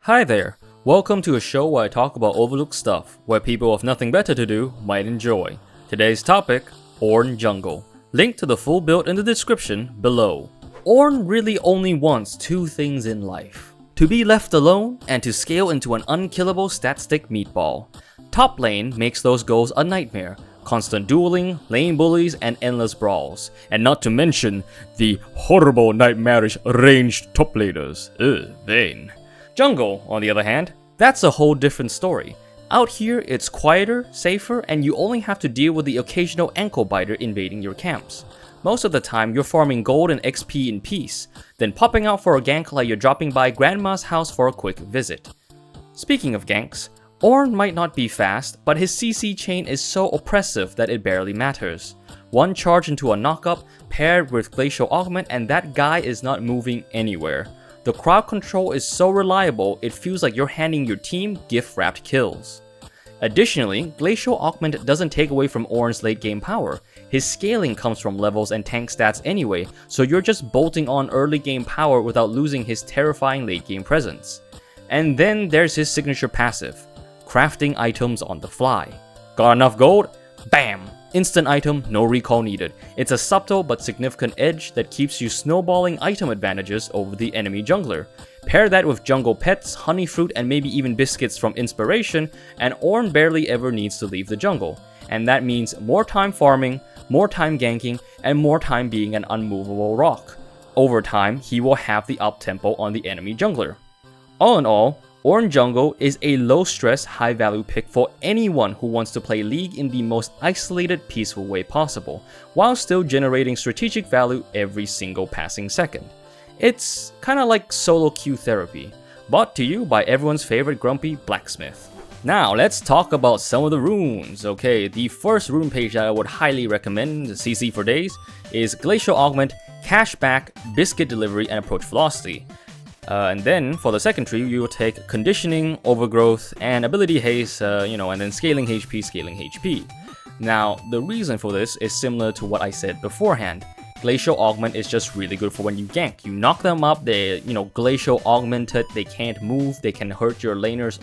Hi there, welcome to a show where I talk about overlooked stuff, where people with nothing better to do might enjoy. Today's topic, Ornn Jungle. Link to the full build in the description below. Ornn really only wants two things in life. To be left alone, and to scale into an unkillable stat stick meatball. Top lane makes those goals a nightmare. Constant dueling, lane bullies, and endless brawls. And not to mention, the horrible nightmarish ranged top laners. Vain. Jungle, on the other hand, that's a whole different story. Out here, it's quieter, safer, and you only have to deal with the occasional ankle biter invading your camps. Most of the time, you're farming gold and XP in peace, then popping out for a gank like you're dropping by Grandma's house for a quick visit. Speaking of ganks, Ornn might not be fast, but his CC chain is so oppressive that it barely matters. One charge into a knockup, paired with Glacial Augment, and that guy is not moving anywhere. The crowd control is so reliable, it feels like you're handing your team gift-wrapped kills. Additionally, Glacial Augment doesn't take away from Ornn's late game power. His scaling comes from levels and tank stats anyway, so you're just bolting on early game power without losing his terrifying late game presence. And then there's his signature passive, crafting items on the fly. Got enough gold? Bam! Instant item, no recall needed. It's a subtle but significant edge that keeps you snowballing item advantages over the enemy jungler. Pair that with jungle pets, honey fruit, and maybe even biscuits from inspiration, and Ornn barely ever needs to leave the jungle. And that means more time farming, more time ganking, and more time being an unmovable rock. Over time, he will have the up-tempo on the enemy jungler. All in all, Ornn Jungle is a low-stress, high-value pick for anyone who wants to play League in the most isolated, peaceful way possible, while still generating strategic value every single passing second. It's kinda like solo queue therapy, brought to you by everyone's favorite grumpy blacksmith. Now, let's talk about some of the runes. Okay, the first rune page that I would highly recommend, CC for days, is Glacial Augment, Cashback, Biscuit Delivery, and Approach Velocity. And then for the second tree, you will take Conditioning, Overgrowth, and Ability Haste, and then Scaling HP. Now, the reason for this is similar to what I said beforehand. Glacial Augment is just really good for when you gank. You knock them up, they, Glacial Augmented, they can't move, they can hurt your laners,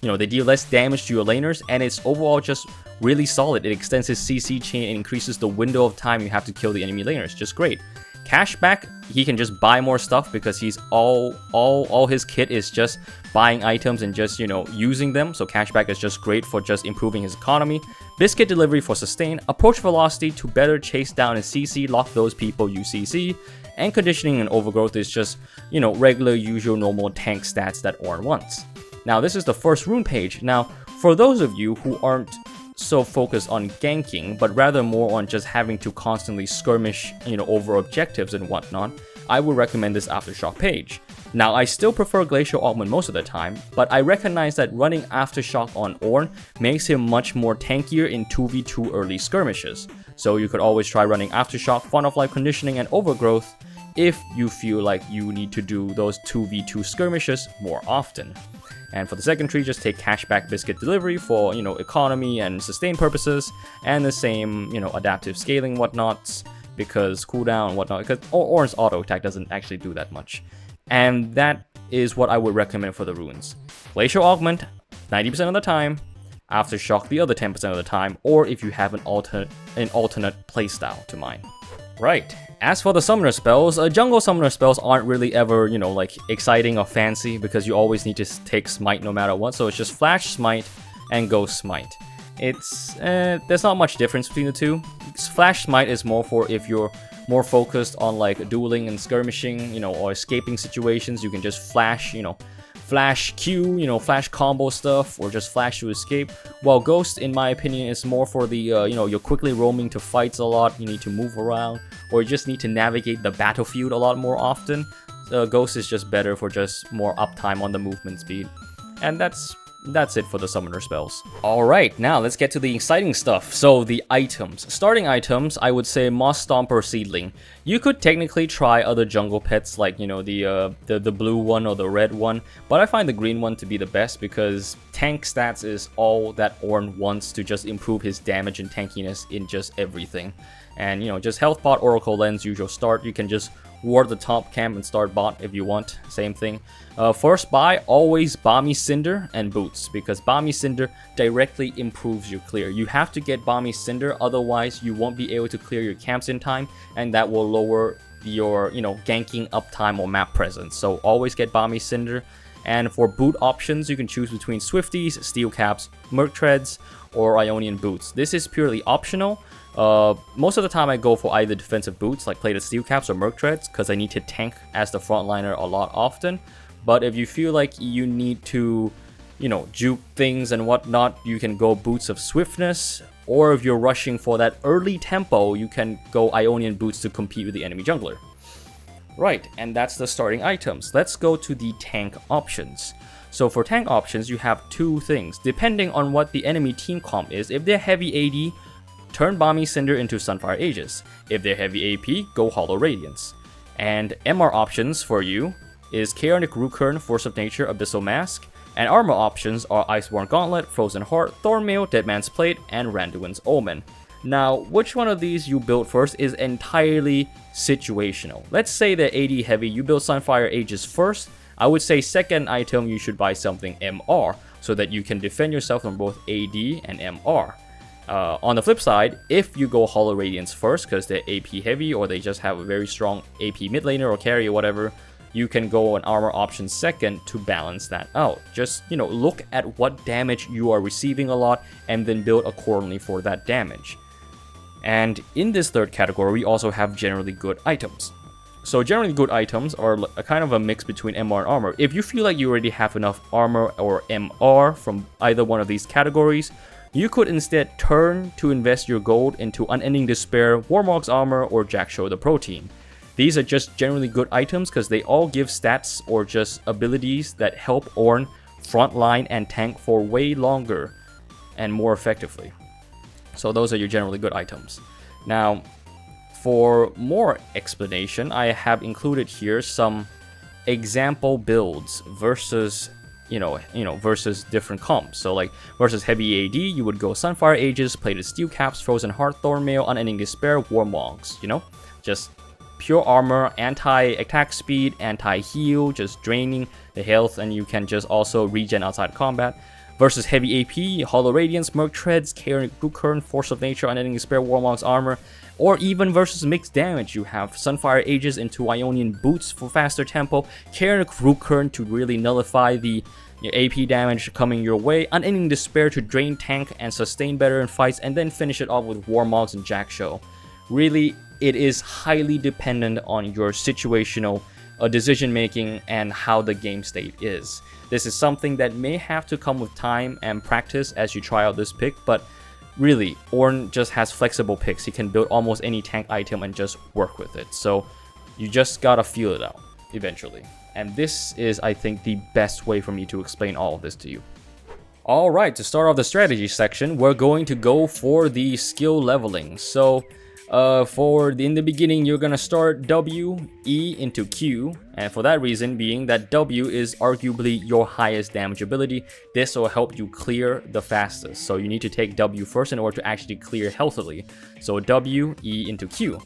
they deal less damage to your laners, and it's overall just really solid. It extends his CC chain and increases the window of time you have to kill the enemy laners, just great. Cashback, he can just buy more stuff because he's all his kit is just buying items and just, using them. So cashback is just great for just improving his economy. Biscuit Delivery for sustain, Approach Velocity to better chase down and CC lock those people you CC, and Conditioning and Overgrowth is just, regular, usual, normal tank stats that Ornn wants. Now this is the first rune page. Now, for those of you who aren't so focused on ganking, but rather more on just having to constantly skirmish, over objectives and whatnot, I would recommend this Aftershock page. Now, I still prefer Glacial Augment most of the time, but I recognize that running Aftershock on Ornn makes him much more tankier in 2v2 early skirmishes. So you could always try running Aftershock, Font of Life Conditioning, and Overgrowth if you feel like you need to do those 2v2 skirmishes more often. And for the second tree, just take Cashback, Biscuit Delivery for, economy and sustain purposes, and the same, adaptive scaling whatnots, because cooldown and whatnot, because Ornn's auto attack doesn't actually do that much. And that is what I would recommend for the runes. Glacial Augment, 90% of the time, Aftershock the other 10% of the time, or if you have an alternate playstyle to mine. Right, as for the summoner spells, jungle summoner spells aren't really ever, exciting or fancy because you always need to take smite no matter what, so it's just flash smite and ghost smite. There's not much difference between the two. Flash smite is more for if you're more focused on dueling and skirmishing, or escaping situations, you can just flash, flash Q, flash combo stuff, or just flash to escape. While Ghost, in my opinion, is more for the, you're quickly roaming to fights a lot, you need to move around, or you just need to navigate the battlefield a lot more often. Ghost is just better for just more uptime on the movement speed. And that's it for the summoner spells. Alright, now let's get to the exciting stuff. So the items. Starting items, I would say Moss Stomper Seedling. You could technically try other jungle pets like, the blue one or the red one, but I find the green one to be the best because tank stats is all that Ornn wants to just improve his damage and tankiness in just everything. And, just Health Pot, Oracle Lens, usual start, you can just ward the top camp and start bot if you want, same thing. First buy, always Balmy Cinder and Boots, because Balmy Cinder directly improves your clear. You have to get Balmy Cinder, otherwise you won't be able to clear your camps in time, and that will lower your, ganking uptime or map presence. So always get Balmy Cinder. And for boot options, you can choose between Swifties, Steel Caps, Merc Treads, or Ionian Boots. This is purely optional. Most of the time I go for either defensive boots like plated Steel Caps or Merc Treads, because I need to tank as the frontliner a lot often. But if you feel like you need to, juke things and whatnot, you can go Boots of Swiftness. Or if you're rushing for that early tempo, you can go Ionian Boots to compete with the enemy jungler. Right, and that's the starting items. Let's go to the tank options. So for tank options, you have two things. Depending on what the enemy team comp is, if they're heavy AD, turn Balmy Cinder into Sunfire Aegis. If they're heavy AP, go Hollow Radiance. And MR options for you is Chaotic Rukern, Force of Nature, Abyssal Mask. And armor options are Iceborne Gauntlet, Frozen Heart, Thornmail, Deadman's Plate, and Randuin's Omen. Now, which one of these you build first is entirely situational. Let's say that AD heavy, you build Sunfire Aegis first. I would say second item you should buy something MR, so that you can defend yourself from both AD and MR. On the flip side, if you go Hollow Radiance first because they're AP heavy or they just have a very strong AP mid laner or carry or whatever, you can go an armor option second to balance that out. Just, look at what damage you are receiving a lot and then build accordingly for that damage. And in this third category, we also have generally good items. So generally good items are a kind of a mix between MR and armor. If you feel like you already have enough armor or MR from either one of these categories, you could instead turn to invest your gold into Unending Despair, Warmog's Armor, or Jackshow the Protein. These are just generally good items because they all give stats or just abilities that help Ornn frontline and tank for way longer and more effectively. So those are your generally good items. Now, for more explanation, I have included here some example builds versus versus different comps. So like versus heavy AD, you would go Sunfire Aegis, Plated Steel Caps, Frozen Heart, Thornmail, Unending Despair, Warmogs, just pure armor, anti-attack speed, anti-heal, just draining the health, and you can just also regen outside combat. Versus heavy AP, Hollow Radiance, Merc Treads, Chaotic Rukern, Force of Nature, Unending Despair, Warmog's Armor. Or even versus mixed damage, you have Sunfire Aegis into Ionian Boots for faster tempo, Chaotic Rukern to really nullify the AP damage coming your way, Unending Despair to drain tank and sustain better in fights, and then finish it off with Warmogs and Jackshow. Really, it is highly dependent on your situational decision making and how the game state is. This is something that may have to come with time and practice as you try out this pick, but really, Ornn just has flexible picks. He can build almost any tank item and just work with it. So you just gotta feel it out eventually. And this is, I think, the best way for me to explain all of this to you. Alright, to start off the strategy section, we're going to go for the skill leveling. So in the beginning, you're gonna start W, E into Q, and for that reason being that W is arguably your highest damage ability. This will help you clear the fastest, so you need to take W first in order to actually clear healthily. So W, E into Q.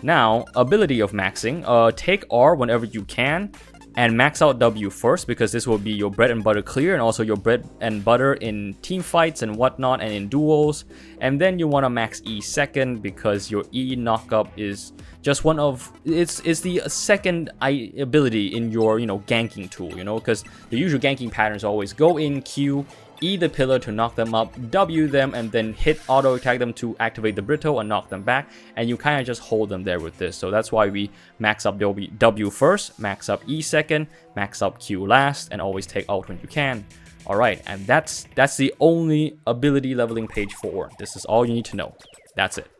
Now, ability of maxing, take R whenever you can, and max out W first, because this will be your bread and butter clear and also your bread and butter in team fights and whatnot and in duels. And then you want to max E second, because your E knockup is just one of it's the second ability in your ganking tool, because the usual ganking patterns always go in Q, E the pillar to knock them up, W them, and then hit auto attack them to activate the Brittle and knock them back, and you kind of just hold them there with this. So that's why we max up W first, max up E second, max up Q last, and always take out when you can. Alright, and that's the only ability leveling page for Ornn. This is all you need to know. That's it.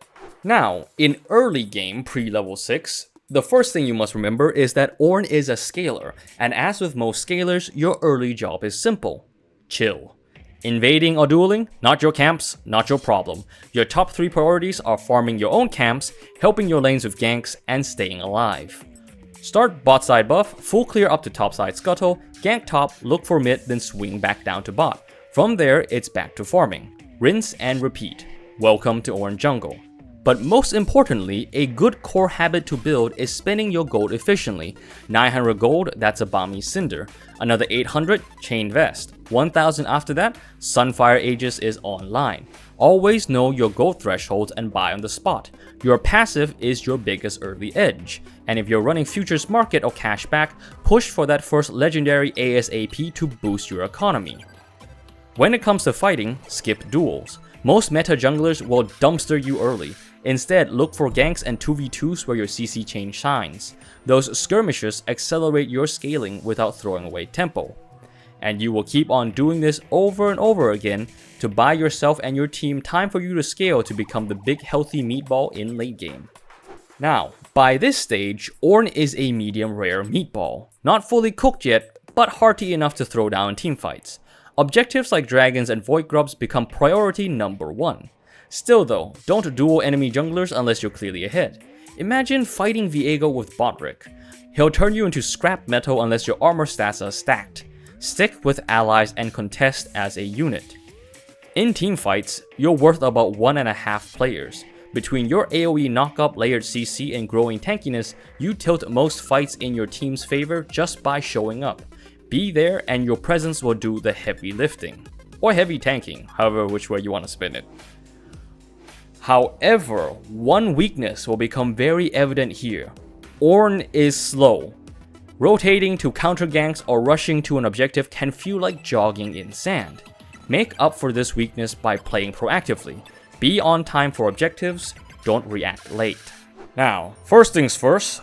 Now, in early game, pre-level 6, the first thing you must remember is that Ornn is a scaler, and as with most scalers, your early job is simple. Chill. Invading or dueling? Not your camps, not your problem. Your top 3 priorities are farming your own camps, helping your lanes with ganks, and staying alive. Start bot side buff, full clear up to top side scuttle, gank top, look for mid, then swing back down to bot. From there, it's back to farming. Rinse and repeat. Welcome to Ornn Jungle. But most importantly, a good core habit to build is spending your gold efficiently. 900 gold, that's a Balmy Cinder. Another 800, Chain Vest. 1000 after that, Sunfire Aegis is online. Always know your gold thresholds and buy on the spot. Your passive is your biggest early edge. And if you're running futures market or cashback, push for that first legendary ASAP to boost your economy. When it comes to fighting, skip duels. Most meta junglers will dumpster you early. Instead, look for ganks and 2v2s where your CC chain shines. Those skirmishes accelerate your scaling without throwing away tempo. And you will keep on doing this over and over again to buy yourself and your team time for you to scale to become the big healthy meatball in late game. Now, by this stage, Ornn is a medium rare meatball. Not fully cooked yet, but hearty enough to throw down in teamfights. Objectives like dragons and void grubs become priority number 1. Still though, don't duel enemy junglers unless you're clearly ahead. Imagine fighting Viego with Botrick. He'll turn you into scrap metal unless your armor stats are stacked. Stick with allies and contest as a unit. In teamfights, you're worth about 1.5 players. Between your AoE knockup, layered CC, and growing tankiness, you tilt most fights in your team's favor just by showing up. Be there and your presence will do the heavy lifting. Or heavy tanking, however which way you want to spin it. However, one weakness will become very evident here. Ornn is slow. Rotating to counter ganks or rushing to an objective can feel like jogging in sand. Make up for this weakness by playing proactively. Be on time for objectives, don't react late. Now, first things first,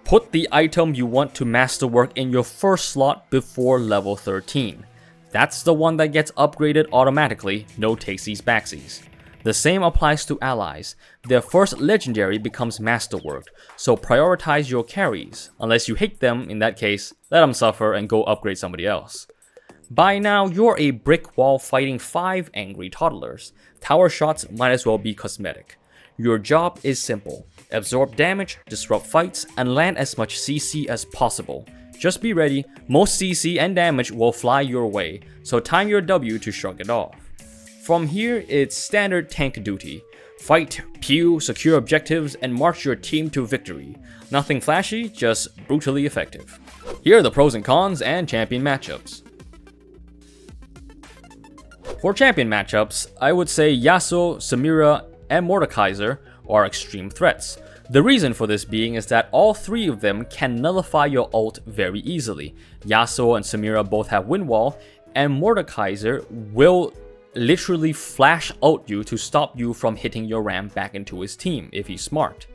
put the item you want to masterwork in your first slot before level 13. That's the one that gets upgraded automatically, no takesies backsies. The same applies to allies. Their first legendary becomes masterworked, so prioritize your carries. Unless you hate them, in that case, let them suffer and go upgrade somebody else. By now, you're a brick wall fighting 5 angry toddlers. Tower shots might as well be cosmetic. Your job is simple. Absorb damage, disrupt fights, and land as much CC as possible. Just be ready, most CC and damage will fly your way, so time your W to shrug it off. From here, it's standard tank duty. Fight, pew, secure objectives, and march your team to victory. Nothing flashy, just brutally effective. Here are the pros and cons and champion matchups. For champion matchups, I would say Yasuo, Samira, and Mordekaiser are extreme threats. The reason for this being is that all 3 of them can nullify your ult very easily. Yasuo and Samira both have wind wall, and Mordekaiser will literally flash out you to stop you from hitting your ram back into his team if he's smart.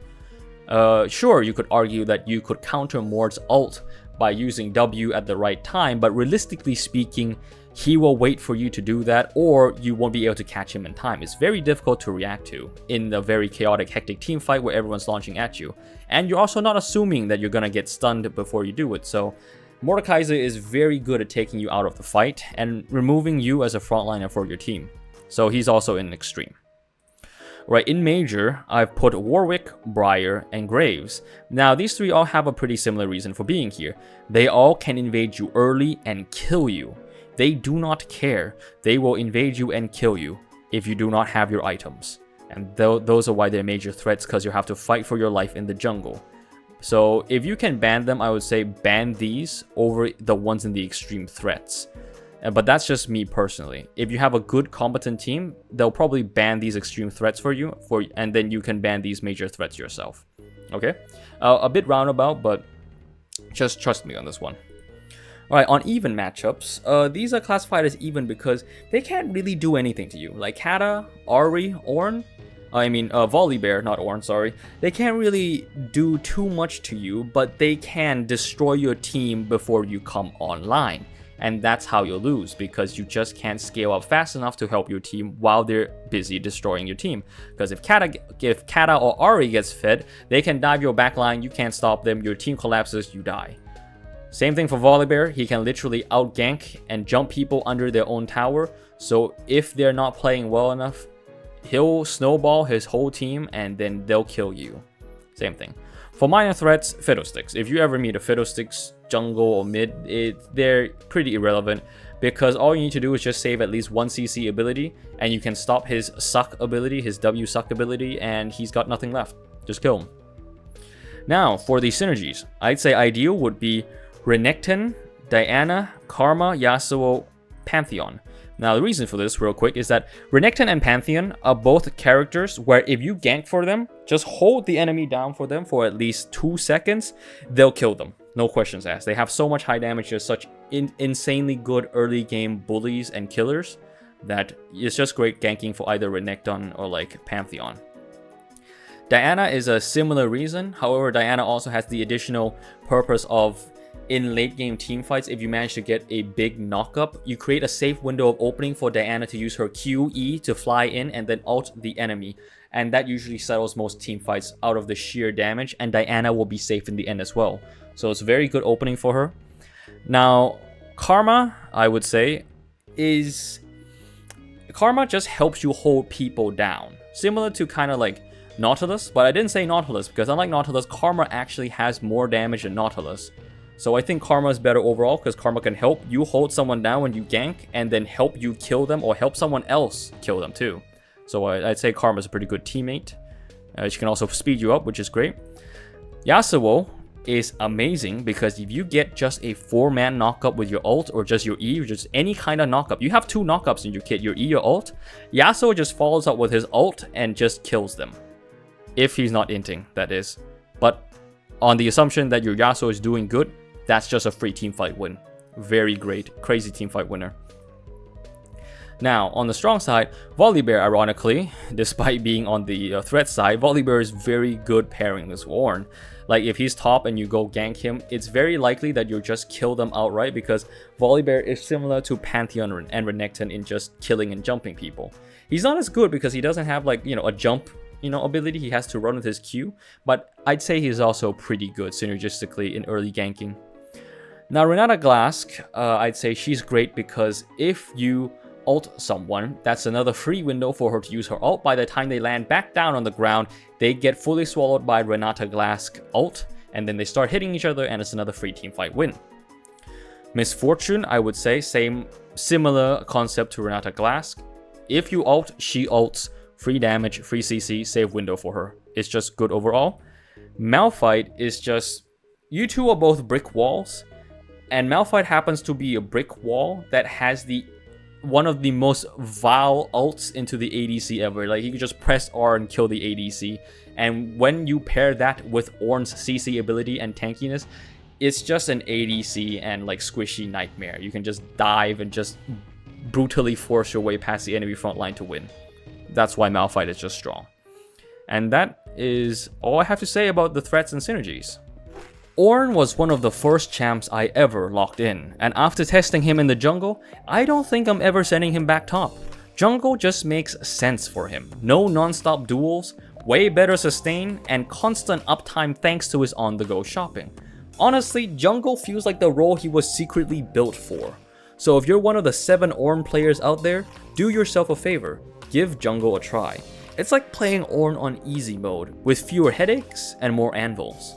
Sure, you could argue that you could counter Mord's ult by using W at the right time, but realistically speaking, he will wait for you to do that, or you won't be able to catch him in time. It's very difficult to react to in a very chaotic, hectic team fight where everyone's launching at you. And you're also not assuming that you're gonna get stunned before you do it, so Mordekaiser is very good at taking you out of the fight and removing you as a frontliner for your team. So he's also in extreme. Right, in major, I've put Warwick, Briar, and Graves. Now, these 3 all have a pretty similar reason for being here. They all can invade you early and kill you. They do not care. They will invade you and kill you if you do not have your items. And those are why they're major threats, because you have to fight for your life in the jungle. So if you can ban them, I would say ban these over the ones in the extreme threats. But that's just me personally. If you have a good competent team, they'll probably ban these extreme threats for you, and then you can ban these major threats yourself. Okay? A bit roundabout, but just trust me on this one. Alright, on even matchups, these are classified as even because they can't really do anything to you. Like Kata, Ahri, Ornn, Volibear, not Ornn, sorry. They can't really do too much to you, but they can destroy your team before you come online. And that's how you'll lose, because you just can't scale up fast enough to help your team while they're busy destroying your team. Because if Kata or Ahri gets fed, they can dive your backline, you can't stop them, your team collapses, you die. Same thing for Volibear, he can literally outgank and jump people under their own tower, so if they're not playing well enough, he'll snowball his whole team and then they'll kill you. Same thing. For minor threats, Fiddlesticks. If you ever meet a Fiddlesticks, jungle or mid, they're pretty irrelevant, because all you need to do is just save at least one CC ability, and you can stop his suck ability, his W suck ability, and he's got nothing left. Just kill him. Now, for the synergies, I'd say ideal would be Renekton, Diana, Karma, Yasuo, Pantheon. Now, the reason for this, real quick, is that Renekton and Pantheon are both characters where if you gank for them, just hold the enemy down for them for at least 2 seconds, they'll kill them. No questions asked. They have so much high damage, they're such insanely good early game bullies and killers that it's just great ganking for either Renekton or like Pantheon. Diana is a similar reason. However, Diana also has the additional purpose of, in late game team fights, if you manage to get a big knockup, you create a safe window of opening for Diana to use her QE to fly in and then ult the enemy. And that usually settles most team fights out of the sheer damage, and Diana will be safe in the end as well. So it's a very good opening for her. Now, Karma, I would say, Karma just helps you hold people down. Similar to kind of like Nautilus, but I didn't say Nautilus because unlike Nautilus, Karma actually has more damage than Nautilus. So I think Karma is better overall because Karma can help you hold someone down when you gank and then help you kill them or help someone else kill them too. So I'd say Karma is a pretty good teammate. She can also speed you up, which is great. Yasuo is amazing because if you get just a 4-man knockup with your ult or just your E or just any kind of knockup, you have 2 knockups in your kit, your E, your ult. Yasuo just follows up with his ult and just kills them. If he's not inting, that is. But on the assumption that your Yasuo is doing good, that's just a free teamfight win. Very great, crazy teamfight winner. Now, on the strong side, Volibear, ironically, despite being on the threat side, Volibear is very good pairing with Ornn. Like, if he's top and you go gank him, it's very likely that you'll just kill them outright because Volibear is similar to Pantheon and Renekton in just killing and jumping people. He's not as good because he doesn't have, like, a jump ability. He has to run with his Q, but I'd say he's also pretty good synergistically in early ganking. Now, Renata Glask, I'd say she's great because if you ult someone, that's another free window for her to use her ult. By the time they land back down on the ground, they get fully swallowed by Renata Glask ult, and then they start hitting each other, and it's another free teamfight win. Misfortune, I would say, similar concept to Renata Glask. If you ult, she ults, free damage, free CC, save window for her. It's just good overall. Malphite is just, you two are both brick walls, and Malphite happens to be a brick wall that has one of the most vile ults into the ADC ever. Like, you can just press R and kill the ADC, and when you pair that with Ornn's CC ability and tankiness, it's just an ADC and like squishy nightmare. You can just dive and just brutally force your way past the enemy front line to win. That's why Malphite is just strong. And that is all I have to say about the threats and synergies. Ornn was one of the first champs I ever locked in, and after testing him in the jungle, I don't think I'm ever sending him back top. Jungle just makes sense for him. No non-stop duels, way better sustain, and constant uptime thanks to his on-the-go shopping. Honestly, jungle feels like the role he was secretly built for. So if you're one of the 7 Ornn players out there, do yourself a favor, give jungle a try. It's like playing Ornn on easy mode, with fewer headaches and more anvils.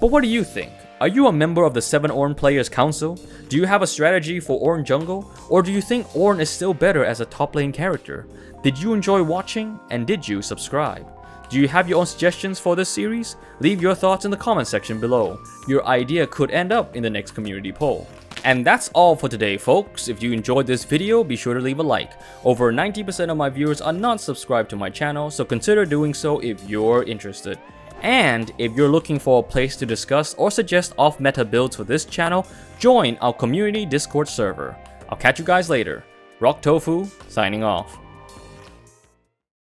But what do you think? Are you a member of the 7 Ornn Players Council? Do you have a strategy for Ornn jungle? Or do you think Ornn is still better as a top lane character? Did you enjoy watching? And did you subscribe? Do you have your own suggestions for this series? Leave your thoughts in the comment section below. Your idea could end up in the next community poll. And that's all for today, folks. If you enjoyed this video, be sure to leave a like. Over 90% of my viewers are not subscribed to my channel, so consider doing so if you're interested. And if you're looking for a place to discuss or suggest off-meta builds for this channel, join our community Discord server. I'll catch you guys later. Rock Tofu, signing off.